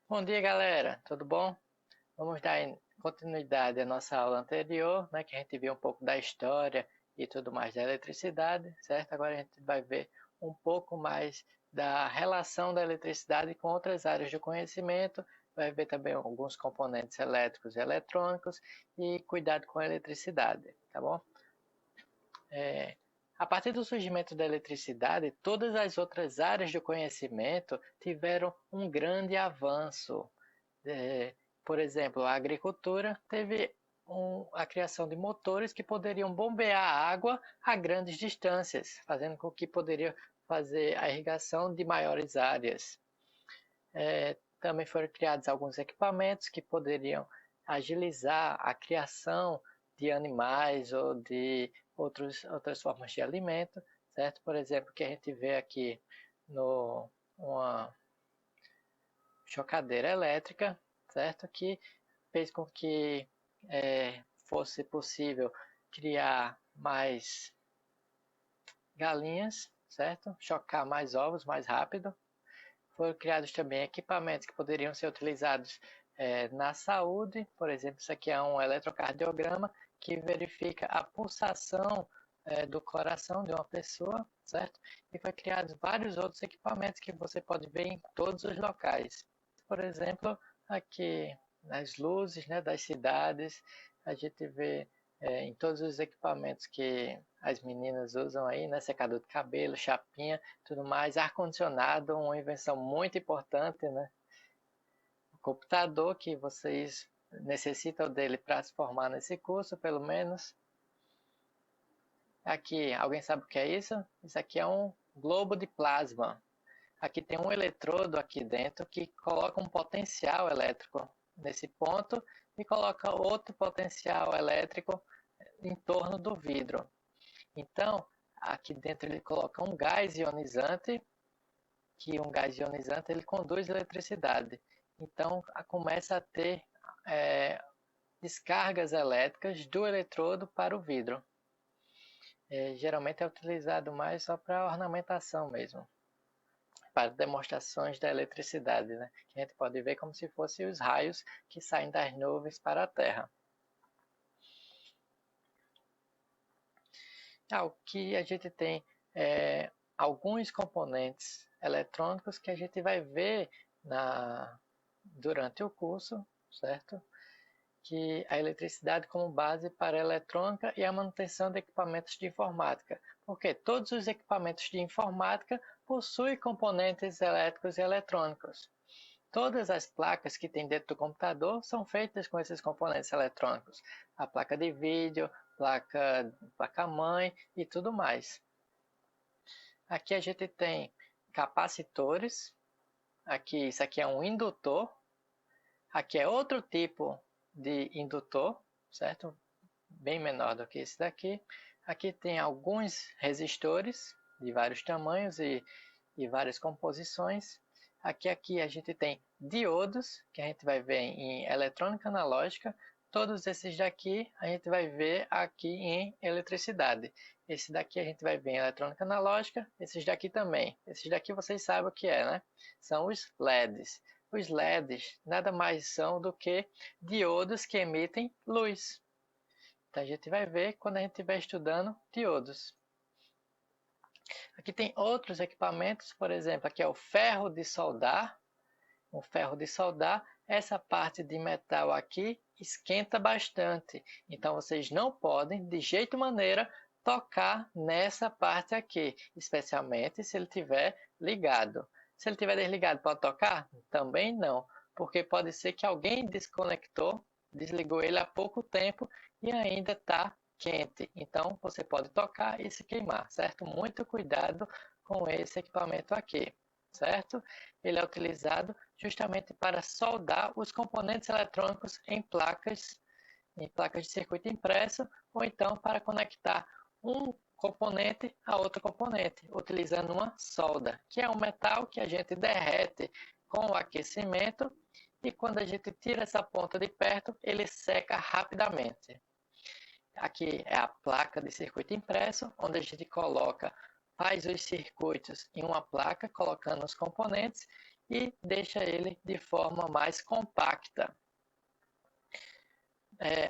Bom dia, galera. Tudo bom? Vamos dar continuidade à nossa aula anterior, né, que a gente viu um pouco da história e tudo mais da eletricidade, certo? Agora a gente vai ver um pouco mais da relação da eletricidade com outras áreas do conhecimento, vai ver também alguns componentes elétricos e eletrônicos e cuidado com a eletricidade, tá bom? A partir do surgimento da eletricidade, todas as outras áreas do conhecimento tiveram um grande avanço. É, por exemplo, a agricultura teve a criação de motores que poderiam bombear água a grandes distâncias, fazendo com que poderia fazer a irrigação de maiores áreas. Também foram criados alguns equipamentos que poderiam agilizar a criação de animais ou de outras formas de alimento, certo? Por exemplo, que a gente vê aqui no uma chocadeira elétrica, certo? Que fez com que fosse possível criar mais galinhas, certo? Chocar mais ovos mais rápido. Foram criados também equipamentos que poderiam ser utilizados na saúde, por exemplo, isso aqui é um eletrocardiograma que verifica a pulsação do coração de uma pessoa, certo? E foi criados vários outros equipamentos que você pode ver em todos os locais. Por exemplo, aqui nas luzes, né, das cidades, a gente vê em todos os equipamentos que as meninas usam aí, né, secador de cabelo, chapinha, tudo mais, ar-condicionado, uma invenção muito importante, né? O computador que vocês necessitam dele para se formar nesse curso, pelo menos. Aqui, alguém sabe o que é isso? Isso aqui é um globo de plasma. Aqui tem um eletrodo aqui dentro que coloca um potencial elétrico nesse ponto e coloca outro potencial elétrico em torno do vidro. Então, aqui dentro ele coloca um gás ionizante, que um gás ionizante ele conduz eletricidade. Então, começa a ter descargas elétricas do eletrodo para o vidro. Geralmente é utilizado mais só para ornamentação mesmo, para demonstrações da eletricidade, né? Que a gente pode ver como se fossem os raios que saem das nuvens para a Terra. O que a gente tem alguns componentes eletrônicos que a gente vai ver durante o curso, certo? Que a eletricidade como base para a eletrônica e a manutenção de equipamentos de informática, porque todos os equipamentos de informática possuem componentes elétricos e eletrônicos. Todas as placas que tem dentro do computador são feitas com esses componentes eletrônicos. A placa de vídeo, placa-mãe e tudo mais. Aqui a gente tem capacitores. Isso aqui é um indutor. Aqui é outro tipo de indutor, certo? Bem menor do que esse daqui. Aqui tem alguns resistores de vários tamanhos e várias composições. Aqui a gente tem diodos, que a gente vai ver em eletrônica analógica. Todos esses daqui a gente vai ver aqui em eletricidade. Esse daqui a gente vai ver em eletrônica analógica, esses daqui também. Esses daqui vocês sabem o que é, né? São os LEDs. Os LEDs nada mais são do que diodos que emitem luz. Então a gente vai ver quando a gente estiver estudando diodos. Aqui tem outros equipamentos, por exemplo, aqui é o ferro de soldar. O ferro de soldar, essa parte de metal aqui esquenta bastante. Então vocês não podem, de jeito maneira, tocar nessa parte aqui, especialmente se ele estiver ligado. Se ele estiver desligado, pode tocar? Também não, porque pode ser que alguém desconectou, desligou ele há pouco tempo e ainda está quente. Então você pode tocar e se queimar, certo? Muito cuidado com esse equipamento aqui, certo? Ele é utilizado justamente para soldar os componentes eletrônicos em placas de circuito impresso, ou então para conectar um componente a outro componente, utilizando uma solda, que é um metal que a gente derrete com o aquecimento e quando a gente tira essa ponta de perto, ele seca rapidamente. Aqui é a placa de circuito impresso, onde a gente faz os circuitos em uma placa, colocando os componentes, e deixa ele de forma mais compacta.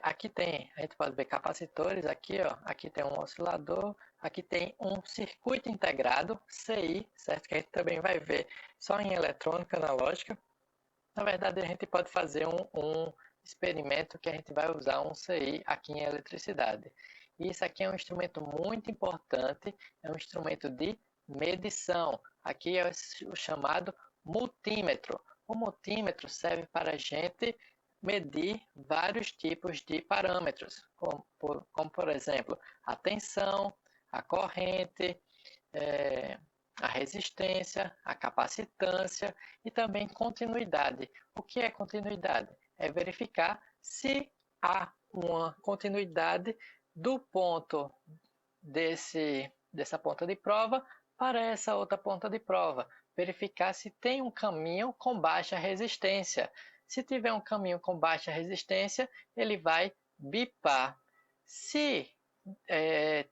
Aqui a gente pode ver capacitores, aqui, ó, aqui tem um oscilador, aqui tem um circuito integrado, CI, certo? Que a gente também vai ver só em eletrônica analógica. Na verdade, a gente pode fazer um experimento que a gente vai usar um CI aqui em eletricidade. E isso aqui é um instrumento muito importante, é um instrumento de medição. Aqui é o chamado multímetro. O multímetro serve para a gente medir vários tipos de parâmetros, como por exemplo, a tensão, a corrente, a resistência, a capacitância e também continuidade. O que é continuidade? É verificar se há uma continuidade do ponto dessa ponta de prova para essa outra ponta de prova. Verificar se tem um caminho com baixa resistência. Se tiver um caminho com baixa resistência, ele vai bipar. Se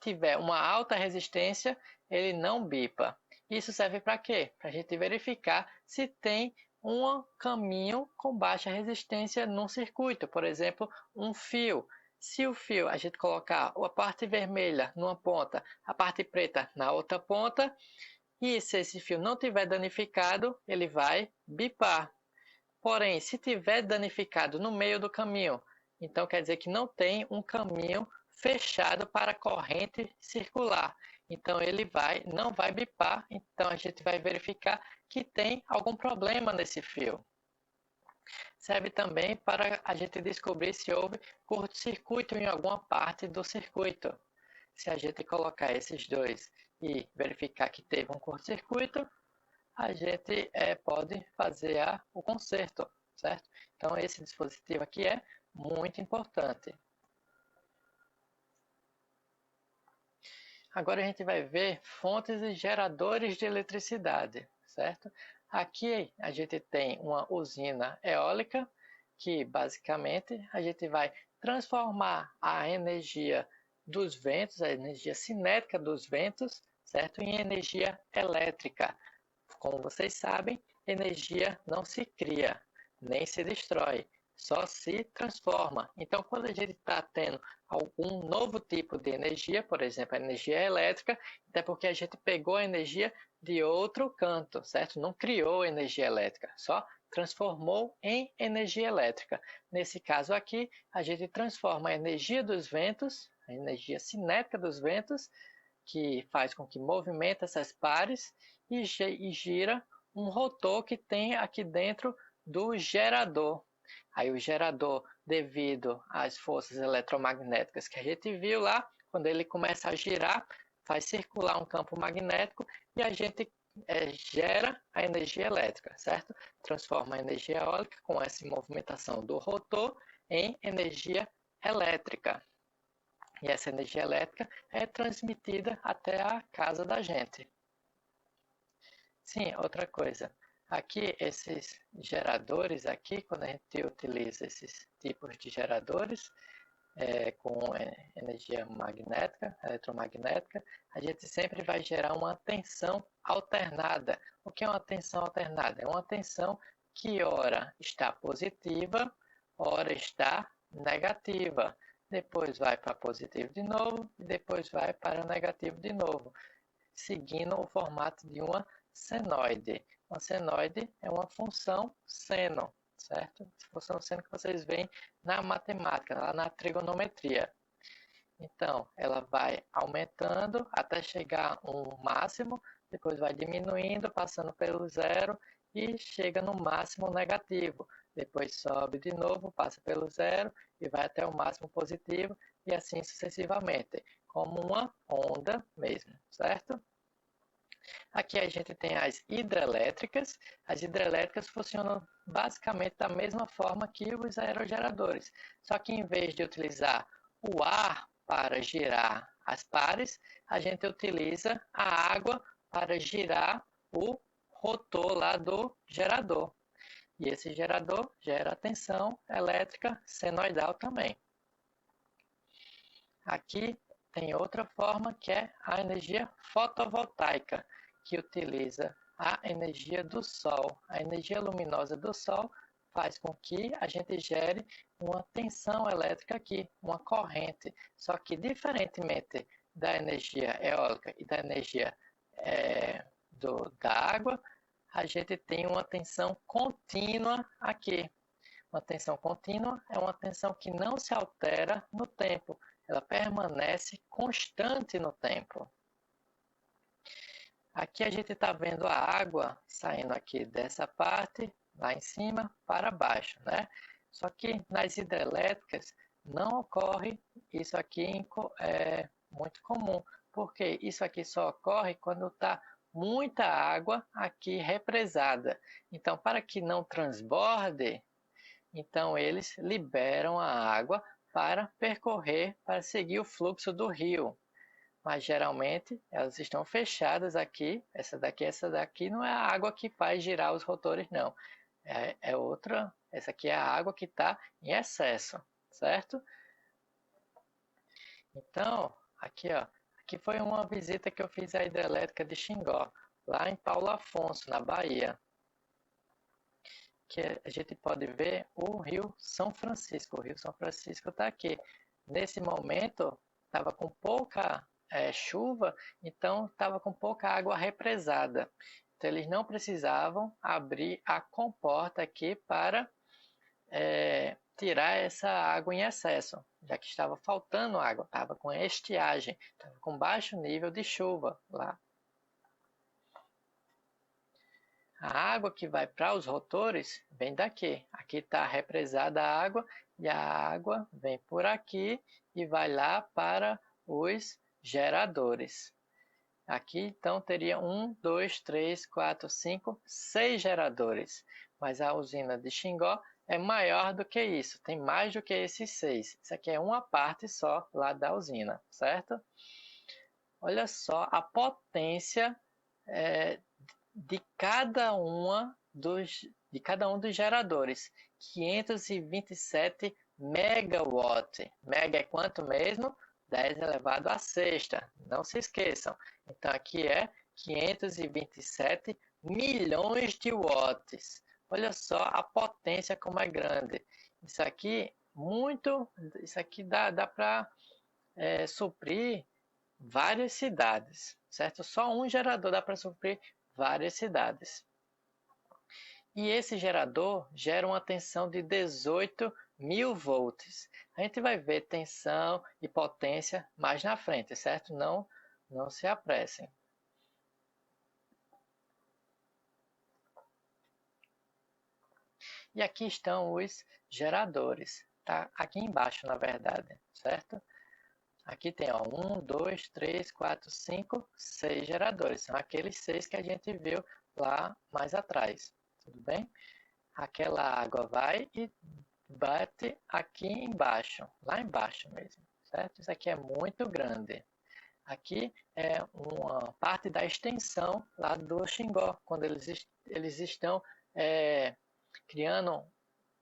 tiver uma alta resistência, ele não bipa. Isso serve para quê? Para a gente verificar se tem um caminho com baixa resistência num circuito, por exemplo, um fio. Se o fio a gente colocar a parte vermelha numa ponta, a parte preta na outra ponta, e se esse fio não tiver danificado, ele vai bipar. Porém, se tiver danificado no meio do caminho, então quer dizer que não tem um caminho fechado para a corrente circular. Então ele não vai bipar, então a gente vai verificar que tem algum problema nesse fio. Serve também para a gente descobrir se houve curto-circuito em alguma parte do circuito. Se a gente colocar esses dois e verificar que teve um curto-circuito, a gente pode fazer o conserto, certo? Então esse dispositivo aqui é muito importante. Agora a gente vai ver fontes e geradores de eletricidade, certo? Aqui a gente tem uma usina eólica, que basicamente a gente vai transformar a energia dos ventos, a energia cinética dos ventos, certo? Em energia elétrica. Como vocês sabem, energia não se cria, nem se destrói, só se transforma. Então, quando a gente está tendo algum novo tipo de energia, por exemplo, a energia elétrica, é porque a gente pegou a energia de outro canto, certo? Não criou energia elétrica, só transformou em energia elétrica. Nesse caso aqui, a gente transforma a energia dos ventos, a energia cinética dos ventos, que faz com que movimente essas pares e gira um rotor que tem aqui dentro do gerador. Aí o gerador, devido às forças eletromagnéticas que a gente viu lá, quando ele começa a girar, faz circular um campo magnético e a gente gera a energia elétrica, certo? Transforma a energia eólica com essa movimentação do rotor em energia elétrica. E essa energia elétrica é transmitida até a casa da gente. Sim, outra coisa. Aqui, esses geradores aqui, quando a gente utiliza esses tipos de geradores com energia magnética, eletromagnética, a gente sempre vai gerar uma tensão alternada. O que é uma tensão alternada? É uma tensão que ora está positiva, ora está negativa. Depois vai para positivo de novo e depois vai para negativo de novo, seguindo o formato de uma senoide. Uma senoide é uma função seno, certo? Função seno que vocês veem na matemática, lá na trigonometria. Então, ela vai aumentando até chegar a um máximo, depois vai diminuindo, passando pelo zero e chega no máximo negativo. Depois sobe de novo, passa pelo zero e vai até o máximo positivo e assim sucessivamente, como uma onda mesmo, certo? Aqui a gente tem as hidrelétricas. As hidrelétricas funcionam basicamente da mesma forma que os aerogeradores, só que em vez de utilizar o ar para girar as pares, a gente utiliza a água para girar o rotor lá do gerador. E esse gerador gera tensão elétrica senoidal também. Aqui tem outra forma que é a energia fotovoltaica, que utiliza a energia do Sol. A energia luminosa do Sol faz com que a gente gere uma tensão elétrica aqui, uma corrente. Só que, diferentemente da energia eólica e da energia da água, a gente tem uma tensão contínua aqui. Uma tensão contínua é uma tensão que não se altera no tempo, ela permanece constante no tempo. Aqui a gente está vendo a água saindo aqui dessa parte, lá em cima, para baixo, né? Só que nas hidrelétricas não ocorre isso aqui, é muito comum, porque isso aqui só ocorre quando está muita água aqui represada. Então, para que não transborde, então eles liberam a água para percorrer, para seguir o fluxo do rio. Mas geralmente elas estão fechadas aqui. Essa daqui não é a água que faz girar os rotores, não. É outra. Essa aqui é a água que está em excesso, certo? Então, aqui, ó, aqui foi uma visita que eu fiz à hidrelétrica de Xingó, lá em Paulo Afonso, na Bahia. Que a gente pode ver o Rio São Francisco. O Rio São Francisco está aqui. Nesse momento, estava com pouca chuva, então estava com pouca água represada. Então, eles não precisavam abrir a comporta aqui para tirar essa água em excesso, já que estava faltando água, estava com estiagem, estava com baixo nível de chuva lá. A água que vai para os rotores vem daqui. Aqui está represada a água e a água vem por aqui e vai lá para os geradores. Aqui então teria 1, 2, 3, 4, 5, 6 geradores. Mas a usina de Xingó é maior do que isso, tem mais do que esses 6. Isso aqui é uma parte só lá da usina, certo? Olha só a potência de cada um dos geradores, 527 megawatt. Mega é quanto mesmo? 10 elevado à sexta, não se esqueçam. Então aqui é 527 milhões de watts. Olha só a potência como é grande. Isso aqui dá para suprir várias cidades, certo? Só um gerador dá para suprir várias cidades. E esse gerador gera uma tensão de 18.000 volts. A gente vai ver tensão e potência mais na frente, certo? Não se apressem. E aqui estão os geradores, tá? Aqui embaixo, na verdade, certo? Aqui tem 1, 2, 3, 4, 5, 6 geradores. São aqueles 6 que a gente viu lá mais atrás. Tudo bem? Aquela água vai e bate aqui embaixo, lá embaixo mesmo, certo? Isso aqui é muito grande. Aqui é uma parte da extensão lá do Xingó, quando eles estão criando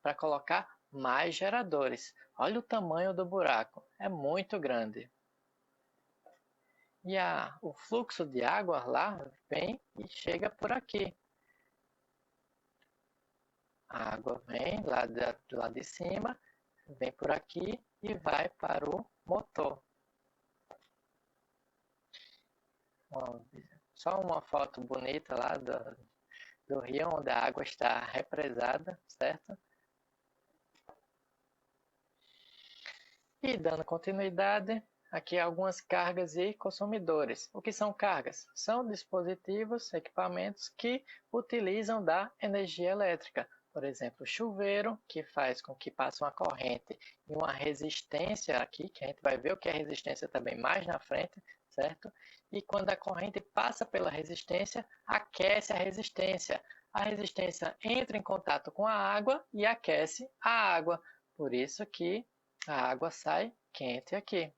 para colocar mais geradores. Olha o tamanho do buraco, é muito grande. E o fluxo de água lá vem e chega por aqui. A água vem lá de cima, vem por aqui e vai para o motor. Só uma foto bonita lá do rio, onde a água está represada, certo? E dando continuidade, aqui algumas cargas e consumidores. O que são cargas? São dispositivos, equipamentos que utilizam da energia elétrica. Por exemplo, chuveiro, que faz com que passe uma corrente e uma resistência aqui, que a gente vai ver o que é resistência também mais na frente, certo? E quando a corrente passa pela resistência, aquece a resistência. A resistência entra em contato com a água e aquece a água. Por isso que a água sai quente aqui.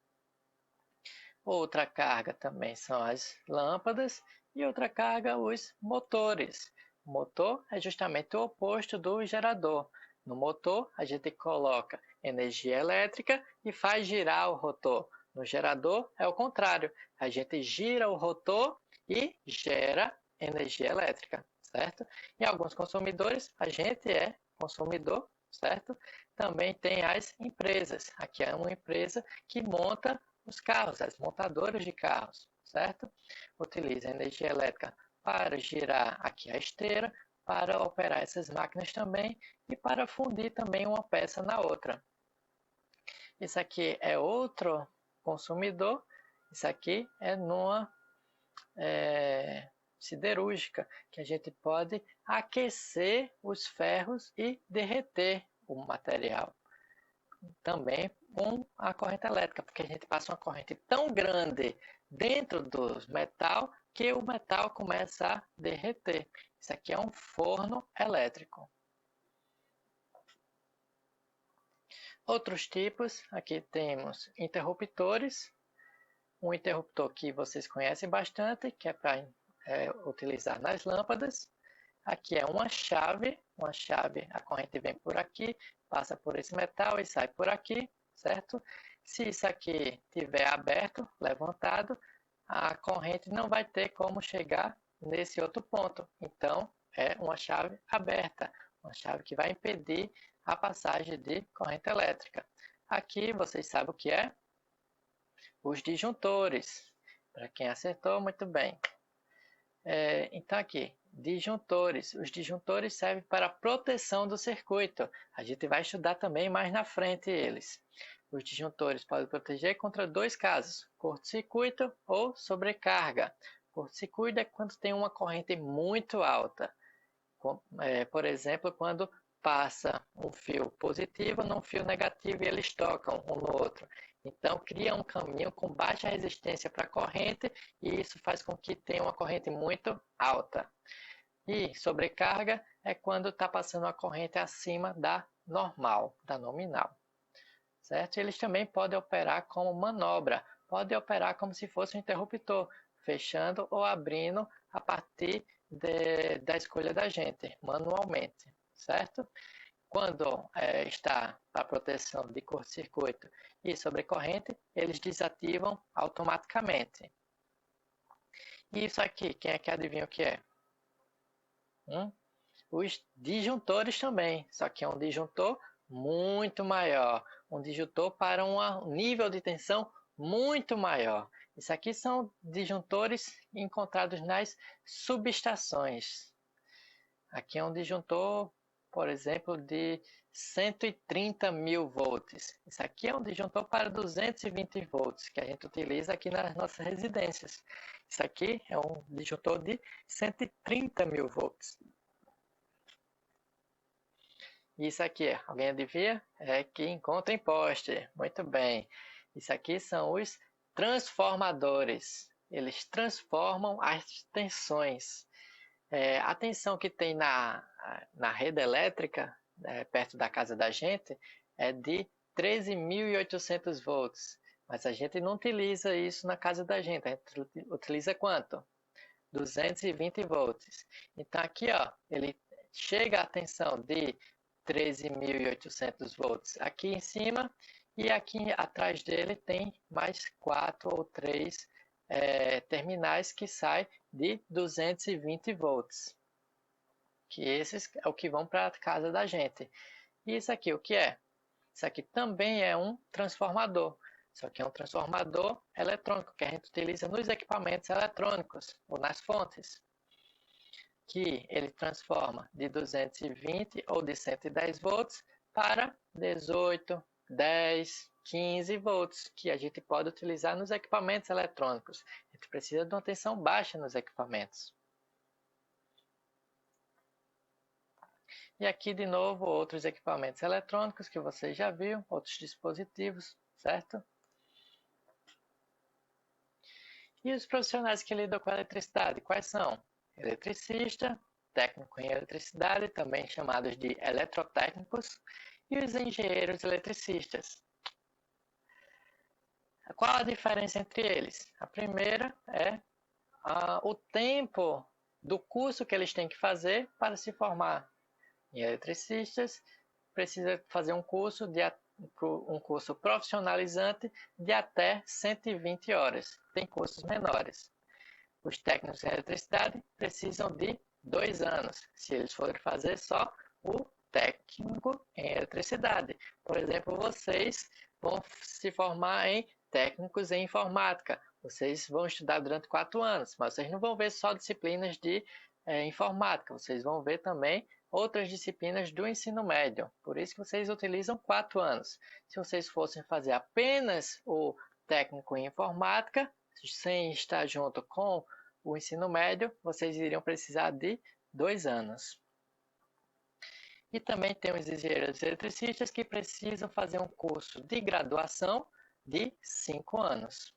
Outra carga também são as lâmpadas e outra carga os motores. O motor é justamente o oposto do gerador. No motor, a gente coloca energia elétrica e faz girar o rotor. No gerador, é o contrário. A gente gira o rotor e gera energia elétrica, certo? E alguns consumidores, a gente é consumidor, certo? Também tem as empresas. Aqui é uma empresa que monta os carros, as montadoras de carros, certo? Utiliza energia elétrica para girar aqui a esteira, para operar essas máquinas também e para fundir também uma peça na outra. Isso aqui é outro consumidor, isso aqui é numa siderúrgica, que a gente pode aquecer os ferros e derreter o material. Também com a corrente elétrica, porque a gente passa uma corrente tão grande dentro do metal que o metal começa a derreter. Isso aqui é um forno elétrico. Outros tipos, aqui temos interruptores. Um interruptor que vocês conhecem bastante, que é para utilizar nas lâmpadas. Aqui é uma chave, a corrente vem por aqui, passa por esse metal e sai por aqui, certo? Se isso aqui estiver aberto, levantado, a corrente não vai ter como chegar nesse outro ponto. Então, é uma chave aberta, uma chave que vai impedir a passagem de corrente elétrica. Aqui, vocês sabem o que é? Os disjuntores. Para quem acertou, muito bem. Então aqui, disjuntores. Os disjuntores servem para a proteção do circuito. A gente vai estudar também mais na frente eles. Os disjuntores podem proteger contra dois casos, curto-circuito ou sobrecarga. Curto-circuito é quando tem uma corrente muito alta. Por exemplo, quando passa um fio positivo num fio negativo e eles tocam um no outro. Então, cria um caminho com baixa resistência para a corrente e isso faz com que tenha uma corrente muito alta. E sobrecarga é quando está passando a corrente acima da normal, da nominal. Certo? Eles também podem operar como manobra, podem operar como se fosse um interruptor, fechando ou abrindo a partir da escolha da gente, manualmente. Certo? Quando está para proteção de curto-circuito e sobrecorrente, eles desativam automaticamente. E isso aqui, quem é que adivinha o que é? Os disjuntores também, só que é um disjuntor muito maior, um disjuntor para um nível de tensão muito maior. Isso aqui são disjuntores encontrados nas subestações. Aqui é um disjuntor, por exemplo, de 130 mil volts. Isso aqui é um disjuntor para 220 volts, que a gente utiliza aqui nas nossas residências. Isso aqui é um disjuntor de 130 mil volts. Isso aqui, alguém adivinha? É que encontra em poste. Muito bem. Isso aqui são os transformadores. Eles transformam as tensões. A tensão que tem na rede elétrica, perto da casa da gente, é de 13.800 volts. Mas a gente não utiliza isso na casa da gente. A gente utiliza quanto? 220 volts. Então aqui, ó, ele chega a tensão de 13.800 volts aqui em cima e aqui atrás dele tem mais 4 ou 3 terminais que saem de 220 volts. Que esses é o que vão para a casa da gente. E isso aqui, o que é? Isso aqui também é um transformador. Só que é um transformador eletrônico que a gente utiliza nos equipamentos eletrônicos ou nas fontes. Que ele transforma de 220 ou de 110 volts para 18, 10, 15 volts, que a gente pode utilizar nos equipamentos eletrônicos. A gente precisa de uma tensão baixa nos equipamentos. E aqui de novo outros equipamentos eletrônicos que você já viu, outros dispositivos, certo? E os profissionais que lidam com a eletricidade, quais são? Eletricista, técnico em eletricidade, também chamados de eletrotécnicos, e os engenheiros eletricistas. Qual a diferença entre eles? A primeira é o tempo do curso que eles têm que fazer para se formar. Em eletricistas, precisa fazer um curso profissionalizante de até 120 horas. Tem cursos menores. Os técnicos em eletricidade precisam de 2 anos, se eles forem fazer só o técnico em eletricidade. Por exemplo, vocês vão se formar em técnicos em informática. Vocês vão estudar durante 4 anos, mas vocês não vão ver só disciplinas de informática, vocês vão ver também outras disciplinas do ensino médio. Por isso que vocês utilizam 4 anos. Se vocês fossem fazer apenas o técnico em informática, sem estar junto com o ensino médio, vocês iriam precisar de 2 anos. E também tem os engenheiros eletricistas que precisam fazer um curso de graduação de 5 anos.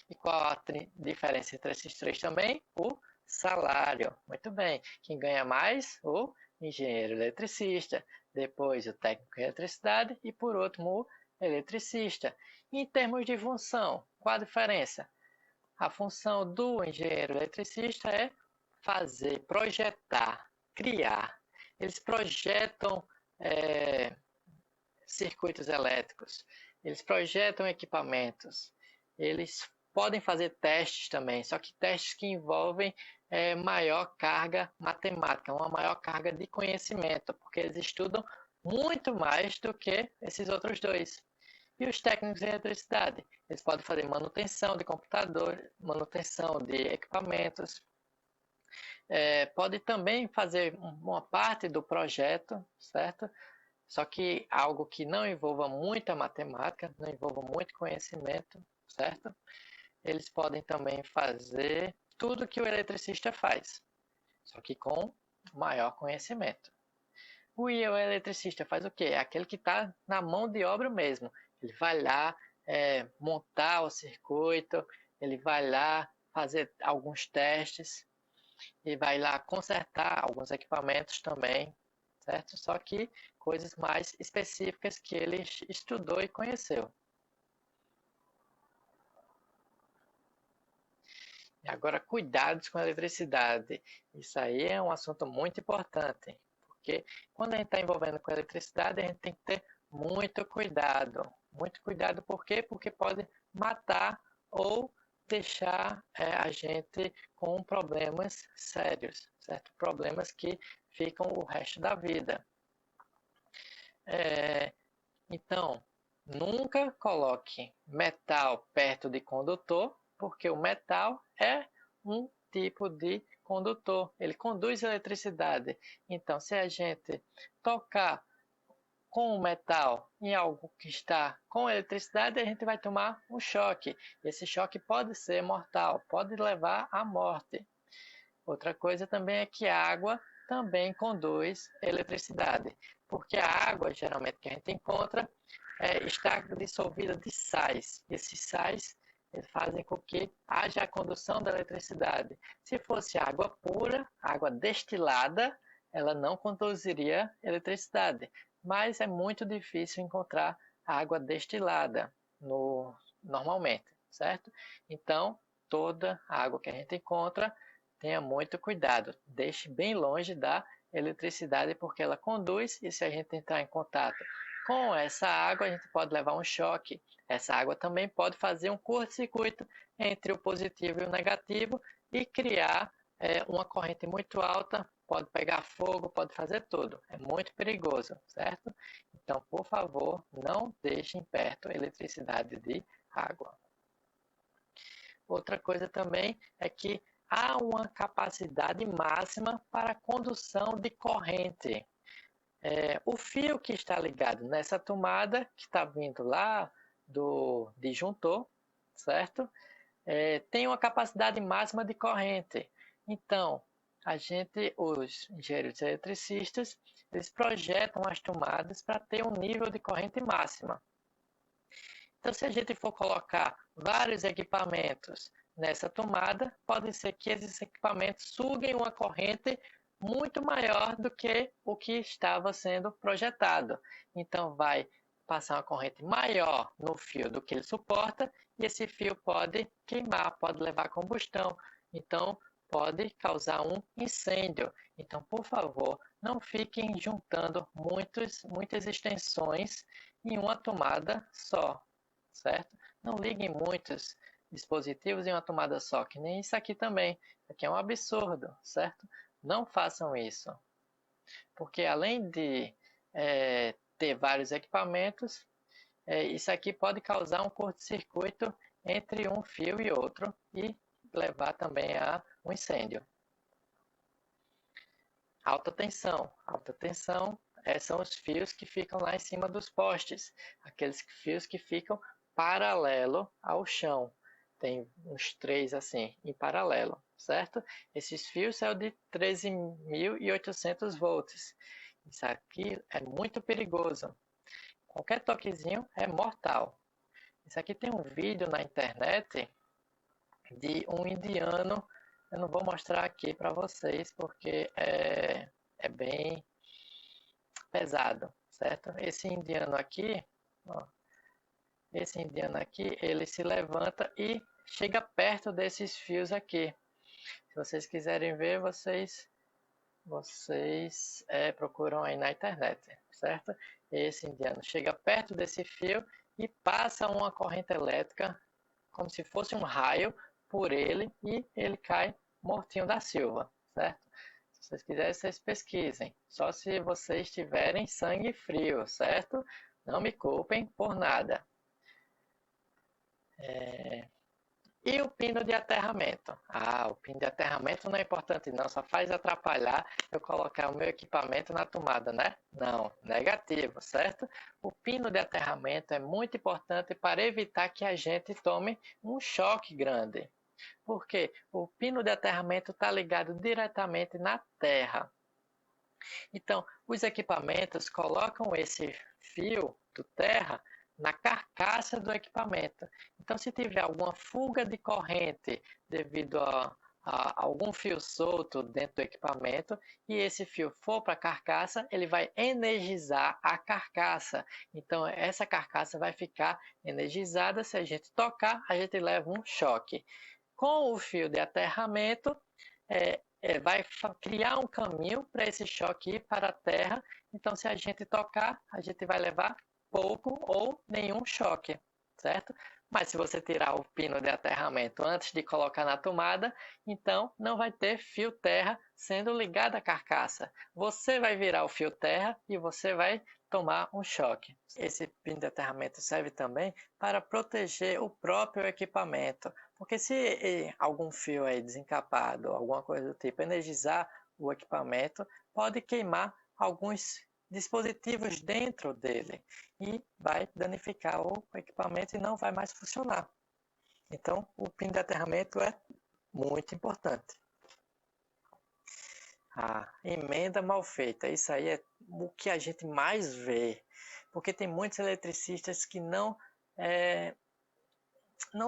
E qual a diferença entre esses três também? O salário. Muito bem. Quem ganha mais? O engenheiro eletricista. Depois o técnico em eletricidade e por último o eletricista. Em termos de função, qual a diferença? A função do engenheiro eletricista é fazer, projetar, criar. Eles projetam circuitos elétricos, eles projetam equipamentos, eles podem fazer testes também, só que testes que envolvem maior carga matemática, uma maior carga de conhecimento, porque eles estudam muito mais do que esses outros dois. E os técnicos em eletricidade, eles podem fazer manutenção de computador, manutenção de equipamentos, pode também fazer uma parte do projeto, certo? Só que algo que não envolva muita matemática, não envolva muito conhecimento, certo? Eles podem também fazer tudo que o eletricista faz, só que com maior conhecimento. O eletricista faz o quê? É aquele que está na mão de obra mesmo. Ele vai lá montar o circuito, ele vai lá fazer alguns testes, e vai lá consertar alguns equipamentos também, certo? Só que coisas mais específicas que ele estudou e conheceu. E agora, cuidados com a eletricidade. Isso aí é um assunto muito importante, porque quando a gente está envolvendo com a eletricidade, a gente tem que ter muito cuidado. Muito cuidado por quê? Porque pode matar ou deixar a gente com problemas sérios, certo? Problemas que ficam o resto da vida. Então, nunca coloque metal perto de condutor, porque o metal é um tipo de condutor, ele conduz eletricidade. Então, se a gente tocar com o metal em algo que está com eletricidade, a gente vai tomar um choque. Esse choque pode ser mortal, pode levar à morte. Outra coisa também é que a água também conduz eletricidade, porque a água, geralmente, que a gente encontra, está dissolvida de sais. Esses sais fazem com que haja a condução da eletricidade. Se fosse água pura, água destilada, ela não conduziria eletricidade. Mas é muito difícil encontrar água destilada normalmente, certo? Então, toda a água que a gente encontra, tenha muito cuidado. Deixe bem longe da eletricidade, porque ela conduz, e se a gente entrar em contato com essa água, a gente pode levar um choque. Essa água também pode fazer um curto-circuito entre o positivo e o negativo e criar uma corrente muito alta, pode pegar fogo, pode fazer tudo. É muito perigoso, certo? Então, por favor, não deixem perto a eletricidade de água. Outra coisa também é que há uma capacidade máxima para condução de corrente. O fio que está ligado nessa tomada, que está vindo lá do disjuntor, certo? Tem uma capacidade máxima de corrente. Então, os engenheiros eletricistas, eles projetam as tomadas para ter um nível de corrente máxima. Então, se a gente for colocar vários equipamentos nessa tomada, pode ser que esses equipamentos suguem uma corrente muito maior do que o que estava sendo projetado. Então, vai passar uma corrente maior no fio do que ele suporta e esse fio pode queimar, pode levar a combustão. Então, pode causar um incêndio. Então, por favor, não fiquem juntando muitas extensões em uma tomada só, certo? Não liguem muitos dispositivos em uma tomada só, que nem isso aqui também. Isso aqui é um absurdo, certo? Não façam isso, porque além de ter vários equipamentos, isso aqui pode causar um curto-circuito entre um fio e outro e levar também a um incêndio. Alta tensão. Alta tensão são os fios que ficam lá em cima dos postes, aqueles fios que ficam paralelo ao chão. Tem uns 3 assim, em paralelo, certo? Esses fios são de 13.800 volts. Isso aqui é muito perigoso. Qualquer toquezinho é mortal. Isso aqui tem um vídeo na internet de um indiano. Eu não vou mostrar aqui para vocês porque é bem pesado, certo? Esse indiano aqui, ó, ele se levanta e chega perto desses fios aqui. Se vocês quiserem ver, vocês procuram aí na internet, certo? Esse indiano chega perto desse fio e passa uma corrente elétrica, como se fosse um raio, por ele e ele cai mortinho da Silva, certo? Se vocês quiserem, vocês pesquisem. Só se vocês tiverem sangue frio, certo? Não me culpem por nada. E o pino de aterramento? O pino de aterramento não é importante não, só faz atrapalhar eu colocar o meu equipamento na tomada, né? Não, negativo, certo? O pino de aterramento é muito importante para evitar que a gente tome um choque grande. Porque o pino de aterramento está ligado diretamente na terra. Então, os equipamentos colocam esse fio do terra na carcaça do equipamento. Então, se tiver alguma fuga de corrente devido a algum fio solto dentro do equipamento e esse fio for para a carcaça, ele vai energizar a carcaça. Então, essa carcaça vai ficar energizada. Se a gente tocar, a gente leva um choque. Com o fio de aterramento, vai criar um caminho para esse choque ir para a terra. Então, se a gente tocar, a gente vai levar pouco ou nenhum choque, certo? Mas se você tirar o pino de aterramento antes de colocar na tomada, então não vai ter fio terra sendo ligado à carcaça. Você vai virar o fio terra e você vai tomar um choque. Esse pino de aterramento serve também para proteger o próprio equipamento, porque se algum fio aí desencapado, alguma coisa do tipo, energizar o equipamento, pode queimar alguns dispositivos dentro dele e vai danificar o equipamento e não vai mais funcionar. Então, o pino de aterramento é muito importante. A emenda mal feita, isso aí é o que a gente mais vê, porque tem muitos eletricistas que não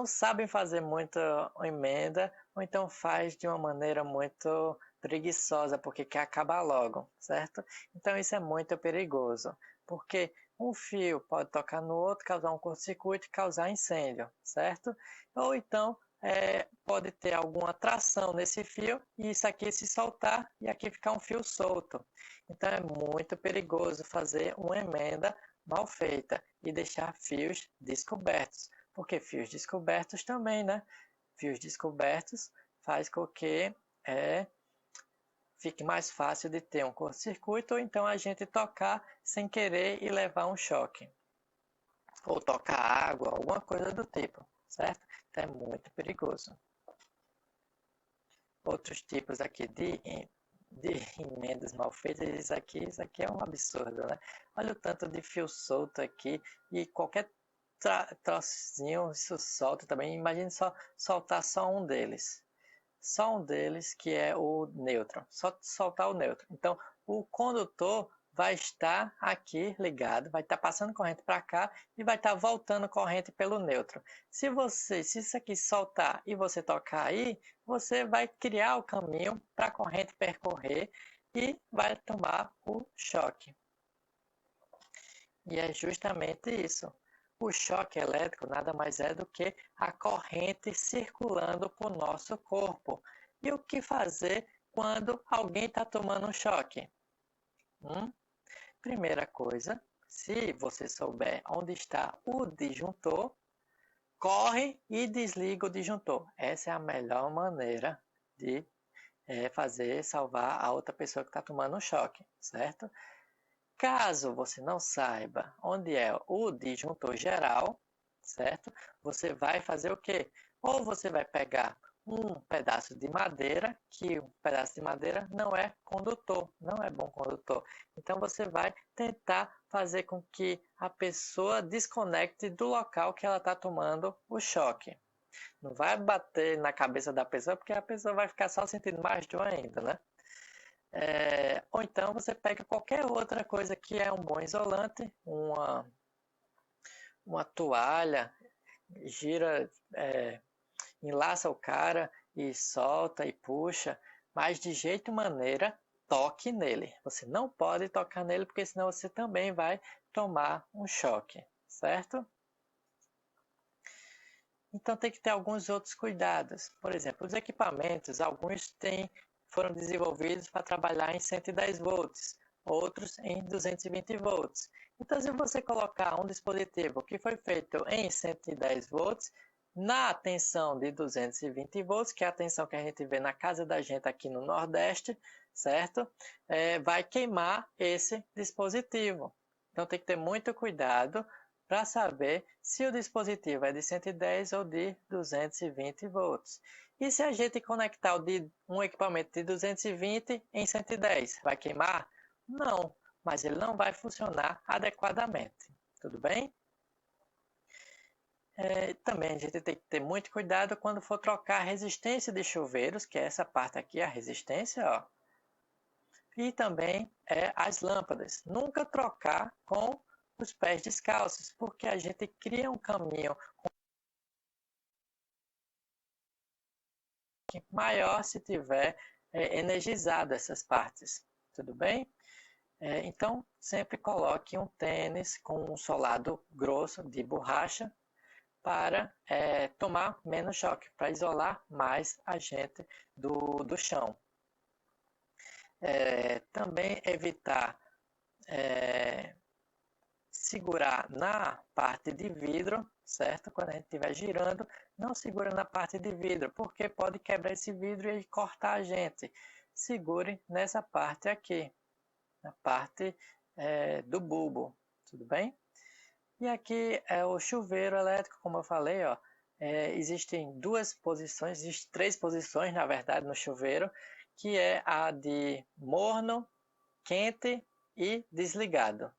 sabem fazer muita emenda, ou então faz de uma maneira muito preguiçosa, porque quer acabar logo, certo? Então isso é muito perigoso, porque um fio pode tocar no outro, causar um curto-circuito e causar incêndio, certo? Ou então pode ter alguma tração nesse fio e isso aqui se soltar e aqui ficar um fio solto. Então é muito perigoso fazer uma emenda mal feita e deixar fios descobertos. Porque fios descobertos também, né? Fios descobertos faz com que fique mais fácil de ter um curto-circuito ou então a gente tocar sem querer e levar um choque. Ou tocar água, alguma coisa do tipo, certo? Então é muito perigoso. Outros tipos aqui de emendas mal feitas, isso aqui é um absurdo, né? Olha o tanto de fio solto aqui e qualquer trocinho, isso solta também. Imagine só soltar só um deles. Só um deles, que é o nêutron. Só soltar o nêutron. Então, o condutor vai estar aqui ligado, vai estar passando corrente para cá e vai estar voltando corrente pelo nêutron. Se isso aqui soltar e você tocar aí, você vai criar o caminho para a corrente percorrer e vai tomar o choque. E é justamente isso. O choque elétrico nada mais é do que a corrente circulando por nosso corpo. E o que fazer quando alguém está tomando um choque? Primeira coisa, se você souber onde está o disjuntor, corre e desliga o disjuntor. Essa é a melhor maneira de salvar a outra pessoa que está tomando um choque, certo? Caso você não saiba onde é o disjuntor geral, certo? Você vai fazer o quê? Ou você vai pegar um pedaço de madeira, que o pedaço de madeira não é condutor, não é bom condutor. Então você vai tentar fazer com que a pessoa desconecte do local que ela está tomando o choque. Não vai bater na cabeça da pessoa, porque a pessoa vai ficar só sentindo mais dor ainda, né? Ou então você pega qualquer outra coisa que é um bom isolante, uma toalha, gira, enlaça o cara e solta e puxa, mas de jeito maneira toque nele. Você não pode tocar nele, porque senão você também vai tomar um choque, certo? Então tem que ter alguns outros cuidados. Por exemplo, os equipamentos, alguns foram desenvolvidos para trabalhar em 110 volts, outros em 220 volts. Então, se você colocar um dispositivo que foi feito em 110 volts, na tensão de 220 volts, que é a tensão que a gente vê na casa da gente aqui no Nordeste, certo? Vai queimar esse dispositivo. Então tem que ter muito cuidado para saber se o dispositivo é de 110 ou de 220 volts. E se a gente conectar um equipamento de 220 em 110, vai queimar? Não, mas ele não vai funcionar adequadamente. Tudo bem? Também a gente tem que ter muito cuidado quando for trocar a resistência de chuveiros, que é essa parte aqui, a resistência, ó. E também as lâmpadas. Nunca trocar com os pés descalços, porque a gente cria um caminho maior se tiver energizado essas partes, tudo bem? Então, sempre coloque um tênis com um solado grosso de borracha para tomar menos choque, para isolar mais a gente do chão. Também evitar segurar na parte de vidro, certo? Quando a gente estiver girando, não segura na parte de vidro, porque pode quebrar esse vidro e cortar a gente. Segure nessa parte aqui, na parte do bulbo, tudo bem? E aqui é o chuveiro elétrico, como eu falei, ó. Existem três posições, na verdade, no chuveiro, que é a de morno, quente e desligado.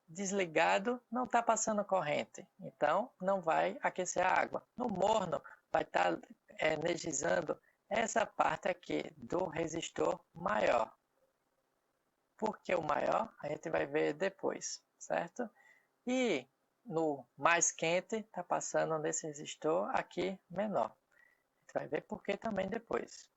Desligado, não está passando corrente, então não vai aquecer a água. No morno, vai estar energizando essa parte aqui do resistor maior. Por que o maior? A gente vai ver depois, certo? E no mais quente, está passando nesse resistor aqui menor. A gente vai ver por que também depois.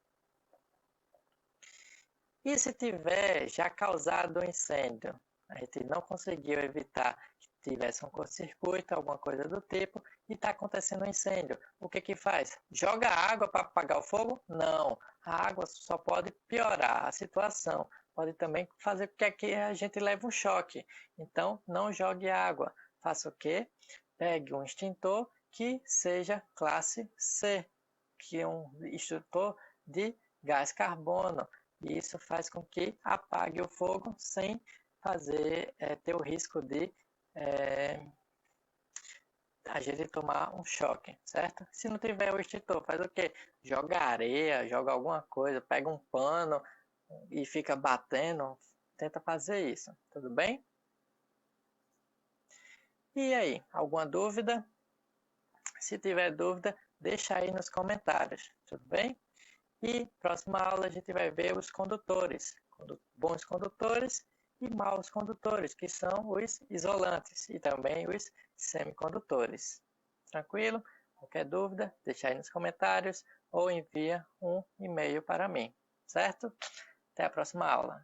E se tiver já causado um incêndio, a gente não conseguiu evitar que tivesse um curto-circuito, alguma coisa do tipo, e está acontecendo um incêndio. O que faz? Joga água para apagar o fogo? Não. A água só pode piorar a situação. Pode também fazer com que a gente leve um choque. Então, não jogue água. Faça o quê? Pegue um extintor que seja classe C, que é um extintor de gás carbono. E isso faz com que apague o fogo sem ter o risco de a gente tomar um choque, certo? Se não tiver o extintor, faz o quê? Joga areia, joga alguma coisa, pega um pano e fica batendo, tenta fazer isso, tudo bem? E aí, alguma dúvida? Se tiver dúvida, deixa aí nos comentários, tudo bem? E próxima aula a gente vai ver os condutores, bons condutores e maus condutores, que são os isolantes e também os semicondutores. Tranquilo? Qualquer dúvida, deixa aí nos comentários ou envia um e-mail para mim, certo? Até a próxima aula.